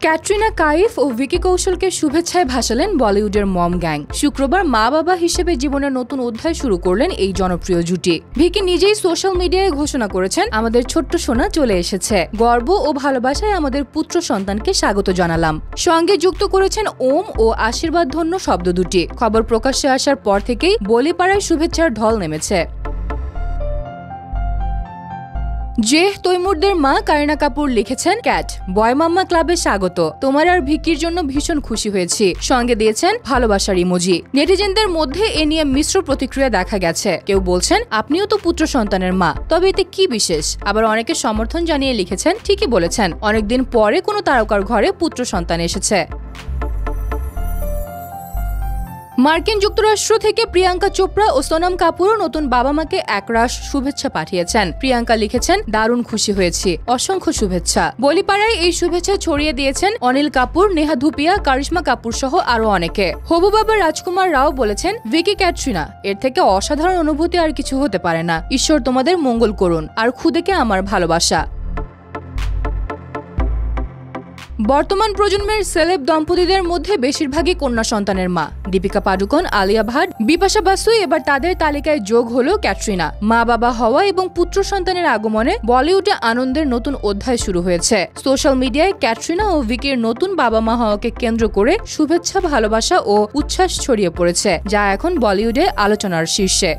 ক্যাটরিনা কাইফ ও ভিকি কৌশলকে শুভেচ্ছায় ভাসালেন বলিউডের মম গ্যাং। শুক্রবার মা বাবা হিসেবে জীবনের নতুন অধ্যায় শুরু করলেন এই জনপ্রিয় জুটি। ভিকি নিজেই সোশ্যাল মিডিয়ায় ঘোষণা করেছেন, আমাদের ছোট্ট সোনা চলে এসেছে, গর্ব ও ভালোবাসায় আমাদের পুত্র সন্তানকে স্বাগত জানালাম। সঙ্গে যুক্ত করেছেন ওম ও আশীর্বাদ ধন্য শব্দ দুটি। খবর প্রকাশ্যে আসার পর থেকেই বলিপাড়ায় শুভেচ্ছার ঢল নেমেছে। জেহ তৈমুরদের মা কারিনা কাপুর লিখেছেন, ক্যাট বয় মাম্মা ক্লাবে স্বাগত, তোমার আর ভিকির জন্য ভীষণ খুশি হয়েছি। সঙ্গে দিয়েছেন ভালোবাসার ইমোজি। নেটিজেনদের মধ্যে এ নিয়ে মিশ্র প্রতিক্রিয়া দেখা গেছে। কেউ বলছেন, আপনিও তো পুত্র সন্তানের মা, তবে এতে কি বিশেষ? আবার অনেকে সমর্থন জানিয়ে লিখেছেন, ঠিকই বলেছেন, অনেকদিন পরে কোনো তারকার ঘরে পুত্র সন্তান এসেছে। মার্কিন যুক্তরাষ্ট্র থেকে প্রিয়াঙ্কা চোপড়া ও সোনম কাপুরও নতুন বাবা মাকে একরাশ শুভেচ্ছা পাঠিয়েছেন। প্রিয়াঙ্কা লিখেছেন, দারুণ খুশি হয়েছি, অসংখ্য শুভেচ্ছা। বলিপাড়ায় এই শুভেচ্ছা ছড়িয়ে দিয়েছেন অনিল কাপুর, নেহা ধুপিয়া, কারিশমা কাপুর সহ আরো অনেকে। হবু বাবা রাজকুমার রাও বলেছেন, ভিকি ক্যাটরিনা, এর থেকে অসাধারণ অনুভূতি আর কিছু হতে পারে না। ঈশ্বর তোমাদের মঙ্গল করুন, আর খুদেকে আমার ভালোবাসা। বর্তমান প্রজন্মের সেলেব দম্পতিদের মধ্যে বেশিরভাগই কন্যা সন্তানের মা। দীপিকা পাডুকোন, আলিয়া ভাট, বিপাশা বাসু, এবার তাদের তালিকায় যোগ হলো ক্যাটরিনা। মা বাবা হওয়া এবং পুত্র সন্তানের আগমনে বলিউডে আনন্দের নতুন অধ্যায় শুরু হয়েছে। সোশ্যাল মিডিয়ায় ক্যাটরিনা ও ভিকির নতুন বাবা মা হওয়াকে কেন্দ্র করে শুভেচ্ছা, ভালোবাসা ও উচ্ছ্বাস ছড়িয়ে পড়েছে, যা এখন বলিউডে আলোচনার শীর্ষে।